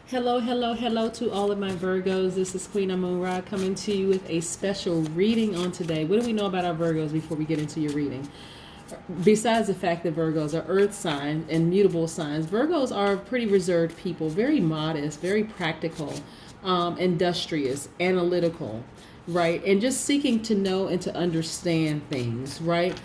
Hello, hello, hello to all of my Virgos. This is Queen Amun Ra coming to you with a special reading on today. What do we know about our Virgos before we get into your reading? Besides the fact that Virgos are earth signs and mutable signs, Virgos are pretty reserved people, very modest, very practical, industrious, analytical, right? And just seeking to know and to understand things, right?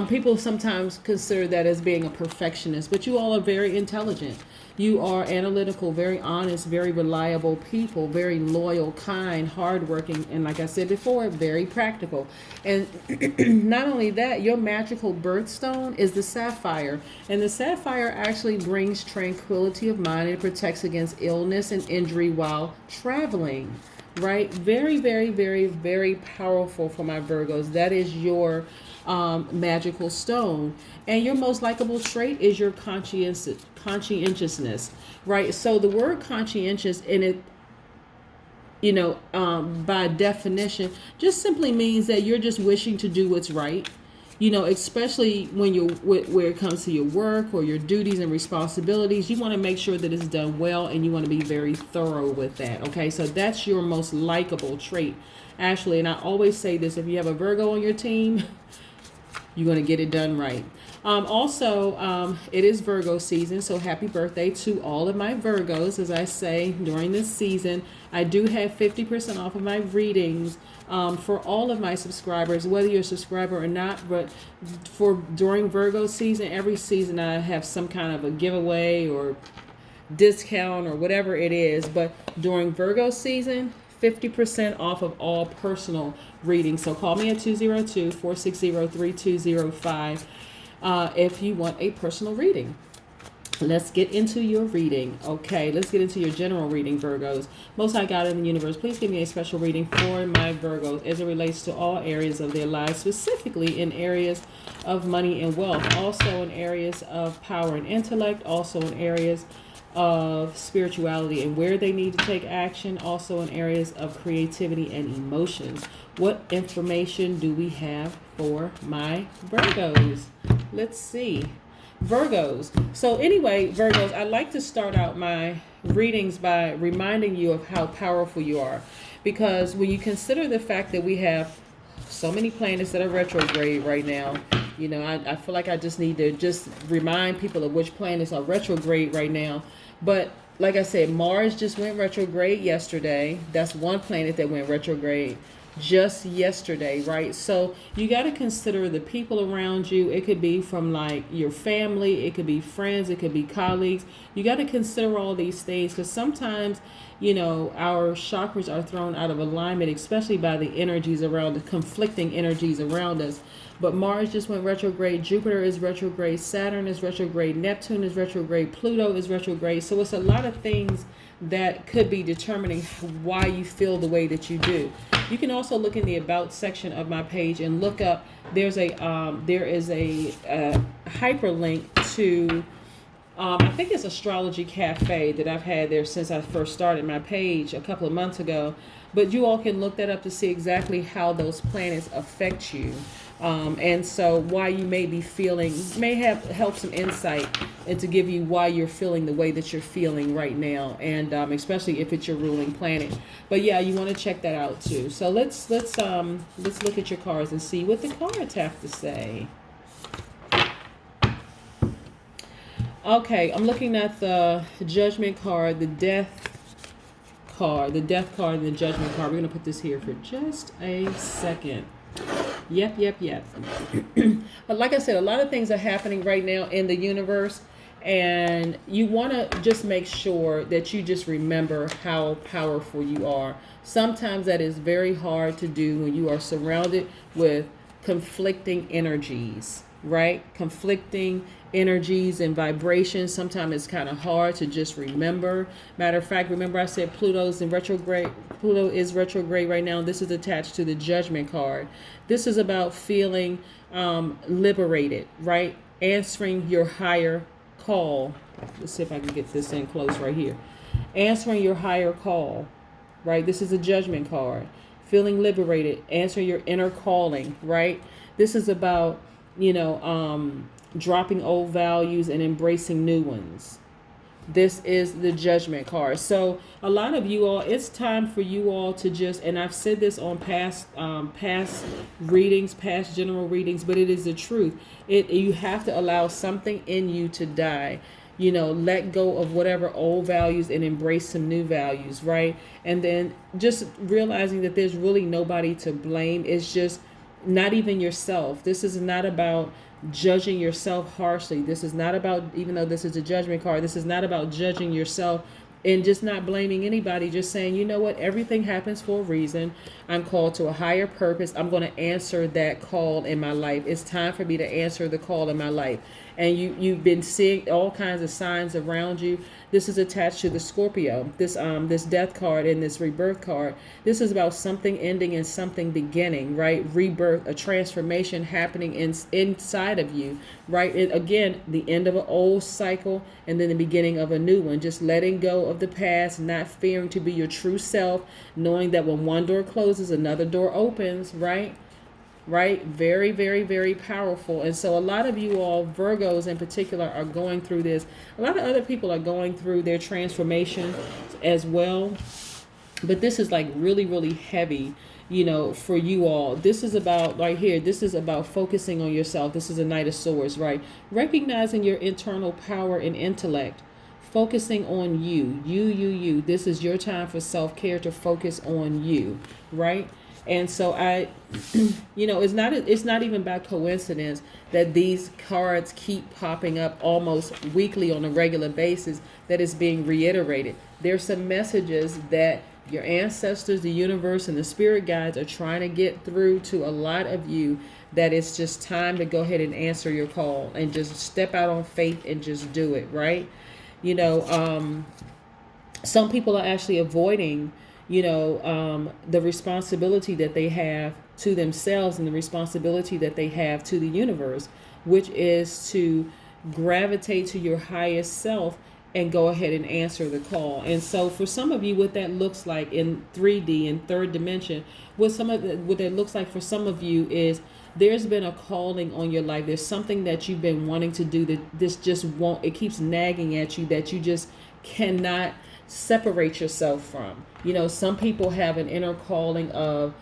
People sometimes consider that as being a perfectionist, but you all are very intelligent. You are analytical, very honest, very reliable people, very loyal, kind, hardworking, and like I said before, very practical. And not only that, your magical birthstone is the sapphire. And the sapphire actually brings tranquility of mind and protects against illness and injury while traveling. Right? Very, very, very, very powerful for my Virgos. That is your magical stone. And your most likable trait is your conscientiousness, right? So the word conscientious in it, by definition, just simply means that you're just wishing to do what's right. Especially when where it comes to your work or your duties and responsibilities, you want to make sure that it's done well, and you want to be very thorough with that. Okay, so that's your most likable trait, actually. And I always say this: if you have a Virgo on your team, you're going to get it done right. It is Virgo season, so happy birthday to all of my Virgos. As I say, during this season, I do have 50% off of my readings for all of my subscribers, whether you're a subscriber or not. But during Virgo season, every season I have some kind of a giveaway or discount or whatever it is. But during Virgo season, 50% off of all personal readings. So call me at 202-460-3205 if you want a personal reading. Let's get into your reading. Okay, let's get into your general reading, Virgos. Most High God in the universe, please give me a special reading for my Virgos as it relates to all areas of their lives, specifically in areas of money and wealth, also in areas of power and intellect, also in areas of spirituality and where they need to take action, also in areas of creativity and emotions. What information do we have for my Virgos? Let's see. Virgos. So anyway, Virgos, I like to start out my readings by reminding you of how powerful you are. Because when you consider the fact that we have so many planets that are retrograde right now, I feel like I just need to just remind people of which planets are retrograde right now. But like I said, Mars just went retrograde yesterday. That's one planet that went retrograde just yesterday, right? So you got to consider the people around you. It could be from like your family, it could be friends, it could be colleagues. You got to consider all these things because sometimes, our chakras are thrown out of alignment, especially by the energies around, the conflicting energies around us. But Mars just went retrograde, Jupiter is retrograde, Saturn is retrograde, Neptune is retrograde, Pluto is retrograde. So it's a lot of things that could be determining why you feel the way that you do. You can also look in the about section of my page and look up. There is a hyperlink to I think it's Astrology Cafe that I've had there since I first started my page a couple of months ago. But you all can look that up to see exactly how those planets affect you. And so why you may be feeling, may have help some insight and to give you why you're feeling the way that you're feeling right now. And especially if it's your ruling planet. But yeah, you want to check that out too. So let's look at your cards and see what the cards have to say. Okay, I'm looking at the Judgment card, the Death card, and the Judgment card. We're going to put this here for just a second. Yep. But like I said, a lot of things are happening right now in the universe, and you want to just make sure that you just remember how powerful you are. Sometimes that is very hard to do when you are surrounded with conflicting energies, right? Conflicting energies and vibrations. Sometimes it's kind of hard to just remember. Matter of fact, remember I said Pluto is retrograde right now. This is attached to the Judgment card. This is about feeling liberated, right? Answering your higher call. Let's see if I can get this in close right here. Answering your higher call, right? This is a Judgment card. Feeling liberated, answering your inner calling, right? This is about, dropping old values and embracing new ones. This is the Judgment card. So a lot of you all, it's time for you all to just, and I've said this on past readings, past general readings, but it is the truth. You have to allow something in you to die. Let go of whatever old values and embrace some new values, right? And then just realizing that there's really nobody to blame. It's just not even yourself. This is not about judging yourself harshly. This is not about, even though this is a Judgment card, this is not about judging yourself and just not blaming anybody. Just saying, you know what, everything happens for a reason. I'm called to a higher purpose. I'm going to answer that call in my life. It's time for me to answer the call in my life. And you've been seeing all kinds of signs around you. This is attached to the Scorpio. This death card and this rebirth card. This is about something ending and something beginning, right? Rebirth, a transformation happening inside of you, right? Again, the end of an old cycle and then the beginning of a new one. Just letting go of the past, not fearing to be your true self, knowing that when one door closes, another door opens, right? Right? Very, very, very powerful. And so a lot of you all, Virgos in particular, are going through this. A lot of other people are going through their transformation as well. But this is like really, really heavy, for you all. This is about, right here, this is about focusing on yourself. This is a Knight of Swords, right? Recognizing your internal power and intellect. Focusing on you. This is your time for self-care, to focus on you, right? And so it's not even by coincidence that these cards keep popping up almost weekly on a regular basis, that is being reiterated. There's some messages that your ancestors, the universe, and the spirit guides are trying to get through to a lot of you, that it's just time to go ahead and answer your call and just step out on faith and just do it, right? Some people are actually avoiding the responsibility that they have to themselves and the responsibility that they have to the universe, which is to gravitate to your highest self and go ahead and answer the call. And so for some of you, what that looks like in 3D, in third dimension, what that looks like for some of you is there's been a calling on your life. There's something that you've been wanting to do that this just won't, it keeps nagging at you, that you just cannot separate yourself from. Some people have an inner calling of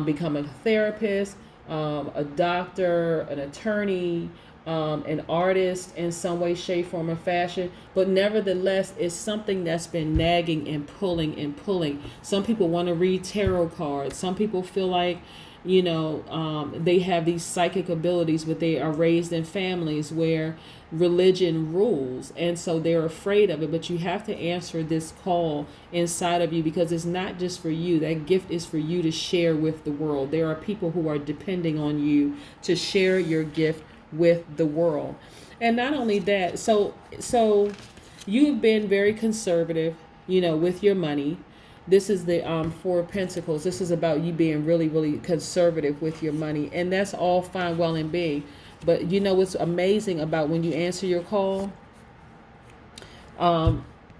becoming a therapist, a doctor, an attorney, an artist in some way, shape, form, or fashion. But nevertheless, it's something that's been nagging and pulling and pulling. Some people want to read tarot cards. Some people feel like, they have these psychic abilities, but they are raised in families where religion rules, and so they're afraid of it. But you have to answer this call inside of you, because it's not just for you. That gift is for you to share with the world. There are people who are depending on you to share your gift with the world. And not only that, so you've been very conservative, with your money. This is the Four of Pentacles. This is about you being really, really conservative with your money. And that's all fine, well, and big. But what's amazing about when you answer your call?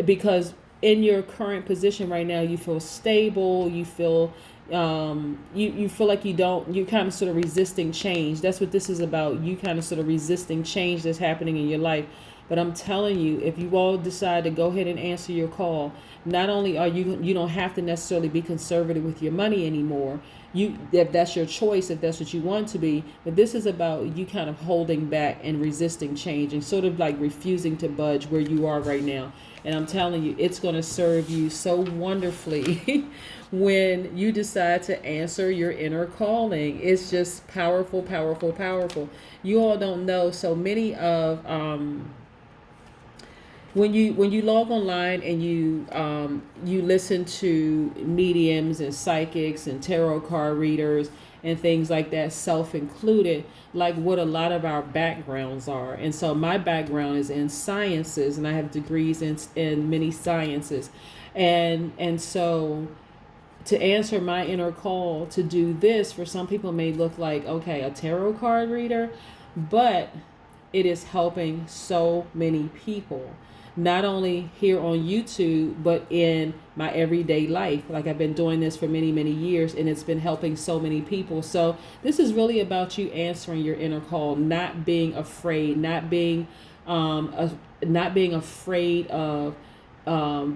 Because in your current position right now, you feel stable. You feel you feel like you're kind of sort of resisting change. That's what this is about. You kind of sort of resisting change that's happening in your life. But I'm telling you, if you all decide to go ahead and answer your call, not only are you don't have to necessarily be conservative with your money anymore. If that's your choice, if that's what you want to be, but this is about you kind of holding back and resisting change and sort of like refusing to budge where you are right now. And I'm telling you, it's going to serve you so wonderfully when you decide to answer your inner calling. It's just powerful, powerful, powerful. You all don't know so many of when you log online and you listen to mediums and psychics and tarot card readers and things like that, self included, like what a lot of our backgrounds are. And so my background is in sciences, and I have degrees in many sciences, and so to answer my inner call to do this, for some people may look like, okay, a tarot card reader, but it is helping so many people. Not only here on YouTube, but in my everyday life. Like, I've been doing this for many, many years, and it's been helping so many people. So this is really about you answering your inner call, not being afraid, not being not being afraid of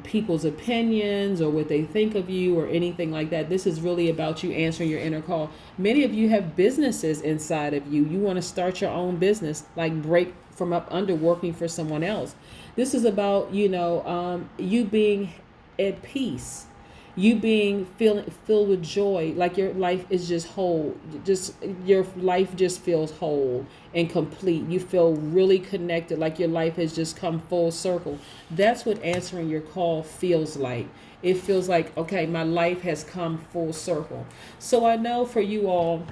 people's opinions or what they think of you or anything like that. This is really about you answering your inner call. Many of you have businesses inside of you. You want to start your own business, like break from up under working for someone else. This is about, you being at peace, you being filled with joy, like your life is just whole, just your life just feels whole and complete. You feel really connected, like your life has just come full circle. That's what answering your call feels like. It feels like, okay, my life has come full circle. So I know for you all,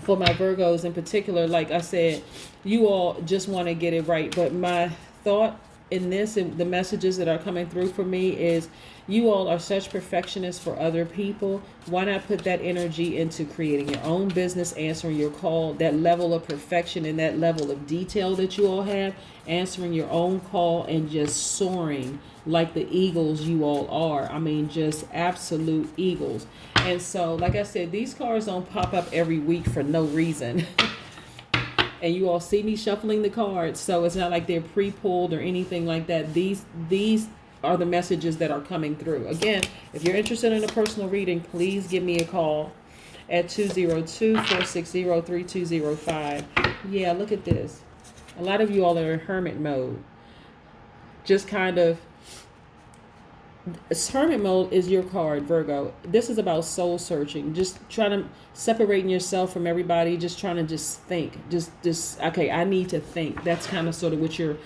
for my Virgos in particular, like I said, you all just want to get it right. But my thought in this and the messages that are coming through for me is, you all are such perfectionists for other people. Why not put that energy into creating your own business, answering your call, that level of perfection and that level of detail that you all have, answering your own call and just soaring like the eagles you all are. I mean, just absolute eagles. And so, like I said, these cards don't pop up every week for no reason. And you all see me shuffling the cards, so it's not like they're pre-pulled or anything like that. These are the messages that are coming through. Again, if you're interested in a personal reading, please give me a call at 202-460-3205. Yeah, look at this. A lot of you all are in hermit mode. Just kind of, hermit mode is your card, Virgo. This is about soul searching, just trying to separating yourself from everybody, just trying to just think, just okay, I need to think. That's kind of sort of what your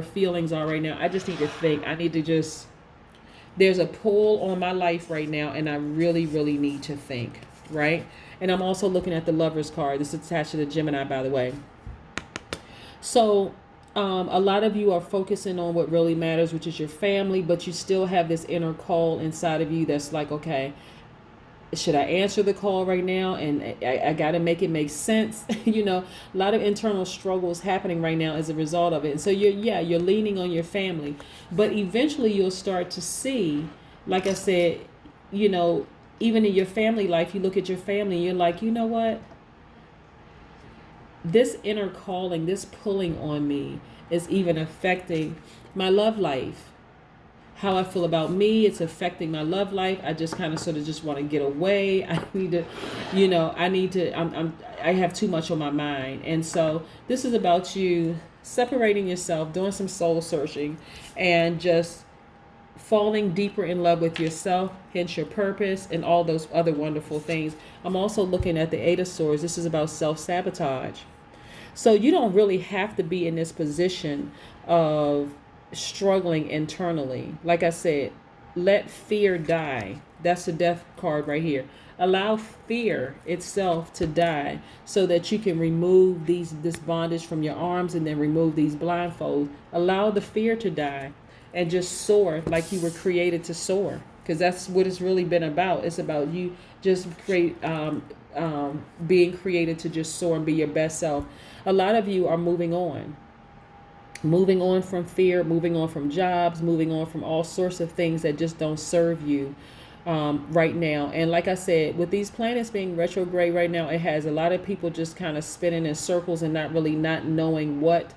feelings are right now. I just need to think. I need to just, there's a pull on my life right now, and I really, really need to think, right? And I'm also looking at the Lover's card. This is attached to the Gemini, by the way. So a lot of you are focusing on what really matters, which is your family, but you still have this inner call inside of you that's like, okay, should I answer the call right now? And I got to make it make sense. A lot of internal struggles happening right now as a result of it. And so you're leaning on your family, but eventually you'll start to see, like I said, even in your family life, you look at your family and you're like, you know what? This inner calling, this pulling on me is even affecting my love life. How I feel about me, it's affecting my love life. I just kind of sort of just want to get away. I need to, I have too much on my mind. And so this is about you separating yourself, doing some soul searching, and just falling deeper in love with yourself, hence your purpose, and all those other wonderful things. I'm also looking at the Eight of Swords. This is about self-sabotage. So you don't really have to be in this position of struggling internally. Like I said, let fear die. That's the death card right here. Allow fear itself to die so that you can remove this bondage from your arms and then remove these blindfolds. Allow the fear to die and just soar like you were created to soar, because that's what it's really been about. It's about you just being created to just soar and be your best self. A lot of you are moving on from fear, moving on from jobs, moving on from all sorts of things that just don't serve you right now. And like I said, with these planets being retrograde right now, it has a lot of people just kind of spinning in circles and not knowing what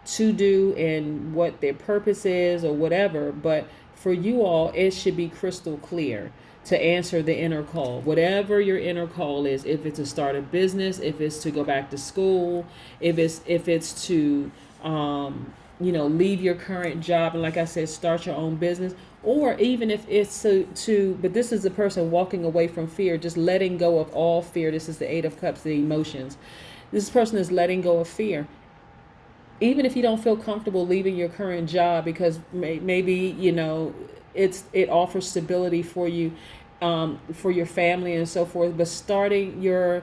to do and what their purpose is or whatever. But for you all, it should be crystal clear to answer the inner call, whatever your inner call is. If it's to start a business, if it's to go back to school, if it's to leave your current job and, like I said, start your own business, or even if it's but this is the person walking away from fear, just letting go of all fear. This is the Eight of Cups, the emotions. This person is letting go of fear. Even if you don't feel comfortable leaving your current job because maybe, it offers stability for you, for your family and so forth, but starting your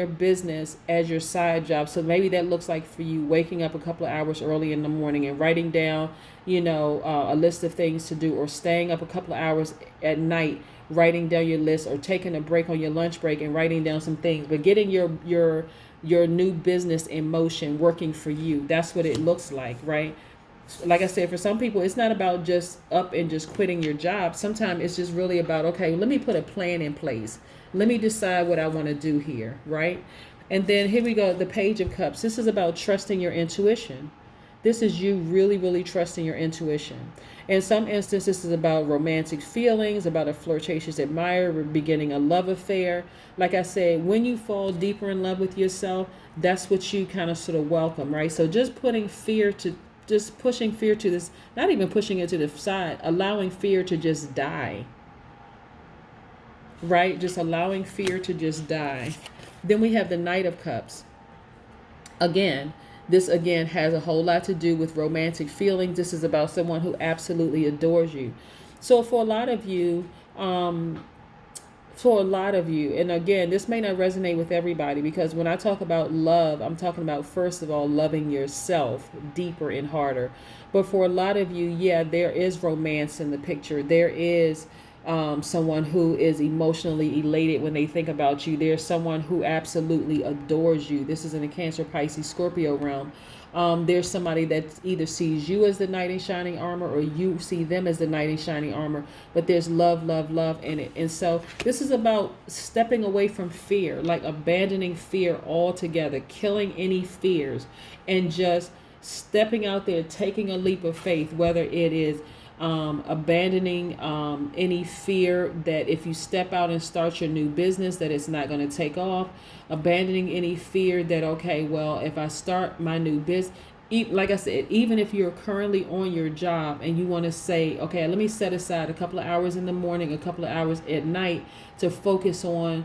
business as your side job. So maybe that looks like for you waking up a couple of hours early in the morning and writing down, a list of things to do, or staying up a couple of hours at night, writing down your list, or taking a break on your lunch break and writing down some things, but getting your new business in motion, working for you. That's what it looks like, right? Like I said, for some people, it's not about just up and just quitting your job. Sometimes it's just really about, okay, let me put a plan in place. Let me decide what I want to do here, right? And then here we go, the Page of Cups. This is about trusting your intuition. This is you really, really trusting your intuition. In some instances, this is about romantic feelings, about a flirtatious admirer, beginning a love affair. Like I said, when you fall deeper in love with yourself, that's what you kind of sort of welcome, right? So just pushing fear to this, not even pushing it to the side, allowing fear to just die, right? Just allowing fear to just die. Then we have the Knight of Cups. Again, this again has a whole lot to do with romantic feelings. This is about someone who absolutely adores you. So for a lot of you, and again, this may not resonate with everybody, because when I talk about love, I'm talking about, first of all, loving yourself deeper and harder. But for a lot of you, yeah, there is romance in the picture. There is someone who is emotionally elated when they think about you. There's someone who absolutely adores you. This is in the Cancer, Pisces, Scorpio realm. There's somebody that either sees you as the knight in shining armor, or you see them as the knight in shining armor. But there's love, love, love in it. And so this is about stepping away from fear, like abandoning fear altogether, killing any fears, and just stepping out there, taking a leap of faith, whether it is abandoning any fear that if you step out and start your new business that it's not going to take off, abandoning any fear that, okay, well, if I start my new business, like I said, even if you're currently on your job and you want to say, okay, let me set aside a couple of hours in the morning, a couple of hours at night to focus on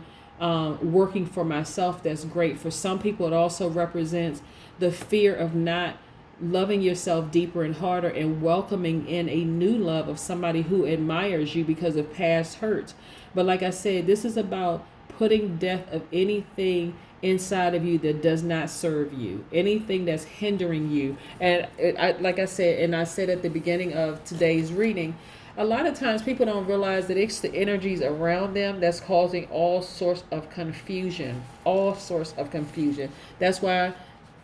working for myself, that's great. For some people, it also represents the fear of not loving yourself deeper and harder, and welcoming in a new love of somebody who admires you because of past hurts. But like I said, this is about putting death of anything inside of you that does not serve you, anything that's hindering you. And like I said, and I said at the beginning of today's reading, a lot of times people don't realize that it's the energies around them that's causing all sorts of confusion, That's why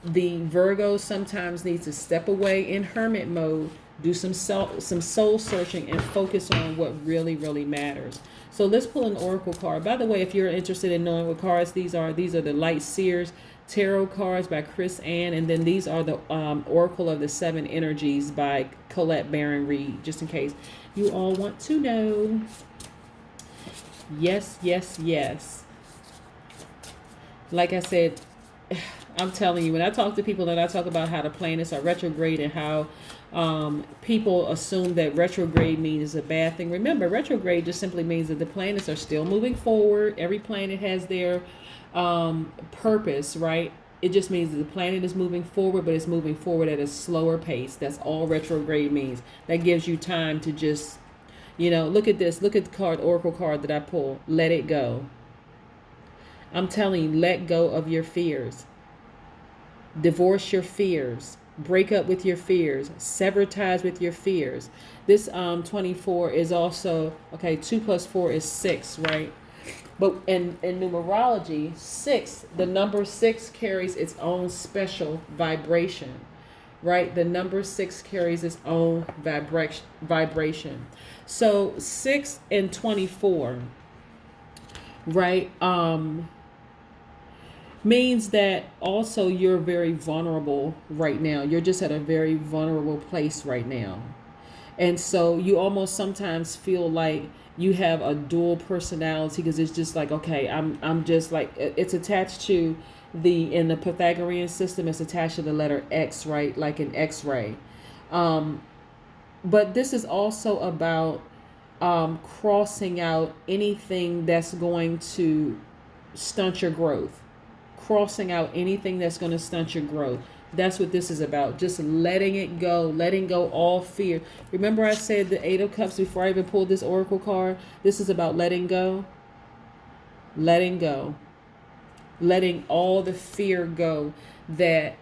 the Virgo sometimes needs to step away in hermit mode, do some soul searching, and focus on what really, really matters. So let's pull an oracle card. By the way, if you're interested in knowing what cards these are the Light Seers Tarot cards by Chris Ann, and then these are the Oracle of the Seven Energies by Colette Baron Reed, just in case you all want to know. Yes, yes, yes. Like I said, I'm telling you, when I talk to people and I talk about how the planets are retrograde and how people assume that retrograde means a bad thing. Remember, retrograde just simply means that the planets are still moving forward. Every planet has their purpose, right? It just means that the planet is moving forward, but it's moving forward at a slower pace. That's all retrograde means. That gives you time to just, look at this. Look at the oracle card that I pulled. Let it go. I'm telling you, let go of your fears. Divorce your fears. Break up with your fears. Sever ties with your fears. This 24 is also, 2 plus 4 is 6, right? But in numerology, the number 6 carries its own special vibration, right? The number 6 carries its own vibration. So 6 and 24, right? Means that also you're very vulnerable right now. You're just at a very vulnerable place right now. And so you almost sometimes feel like you have a dual personality, because it's just like, okay, I'm just like, it's attached to in the Pythagorean system, it's attached to the letter X, right? Like an X-ray. But this is also about crossing out anything that's going to stunt your growth. Crossing out anything that's going to stunt your growth. That's what this is about. Just letting it go, letting go all fear. Remember I said the 8 of Cups before I even pulled this oracle card? This is about letting go. Letting go. Letting all the fear go that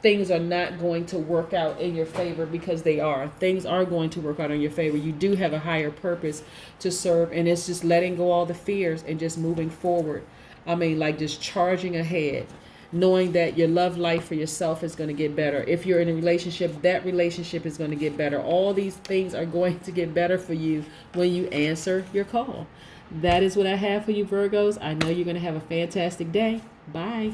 things are not going to work out in your favor, because they are. Things are going to work out in your favor. You do have a higher purpose to serve, and it's just letting go all the fears and just moving forward. Like just charging ahead, knowing that your love life for yourself is going to get better. If you're in a relationship, that relationship is going to get better. All these things are going to get better for you when you answer your call. That is what I have for you, Virgos. I know you're going to have a fantastic day. Bye.